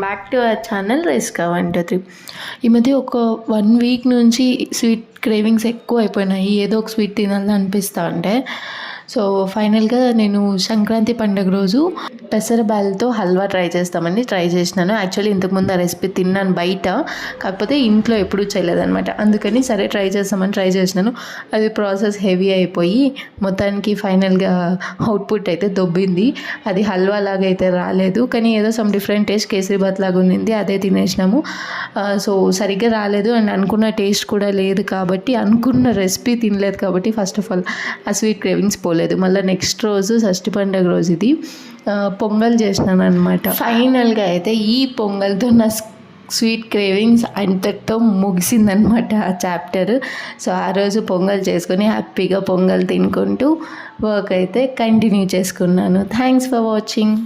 Back to our channel రిస్కా 123. ఈ మధ్య ఒక 1 వీక్ నుంచి స్వీట్ క్రేవింగ్స్ ఎక్కువ అయిపోయినాయి. ఏదో ఒక స్వీట్ తినాలని అనిపిస్తూ ఉంటే సో ఫైనల్గా నేను సంక్రాంతి పండుగ రోజు పెసర బ్యాల్తో హల్వా ట్రై చేసినాను. యాక్చువల్లీ ఇంతకుముందు ఆ రెసిపీ తిన్నాను బయట, కాకపోతే ఇంట్లో ఎప్పుడూ చేయలేదన్నమాట. అందుకని సరే ట్రై చేసినాను. అది ప్రాసెస్ హెవీ అయిపోయి మొత్తానికి ఫైనల్గా అవుట్పుట్ అయితే దొబ్బింది. అది హల్వా లాగా అయితే రాలేదు, కానీ ఏదో సమ్ డిఫరెంట్ టేస్ట్, కేసరీబాత్ లాగా ఉన్నింది. అదే తినేసినాము. సో సరిగ్గా రాలేదు అండ్ అనుకున్న టేస్ట్ కూడా లేదు కాబట్టి, అనుకున్న రెసిపీ తినలేదు కాబట్టి ఫస్ట్ ఆఫ్ ఆల్ ఆ స్వీట్ క్రేవింగ్స్ పోలేదు. మళ్ళీ నెక్స్ట్ రోజు షష్ఠి పండుగ రోజు ఇది పొంగల్ చేసినాను అనమాట. ఫైనల్గా అయితే ఈ పొంగల్తో నా స్వీట్ క్రేవింగ్స్ అంతటితో ముగిసిందనమాట ఆ చాప్టర్. సో ఆ రోజు పొంగల్ చేసుకొని హ్యాపీగా పొంగల్ తినుకుంటూ వర్క్ అయితే కంటిన్యూ చేసుకున్నాను. Thanks for watching.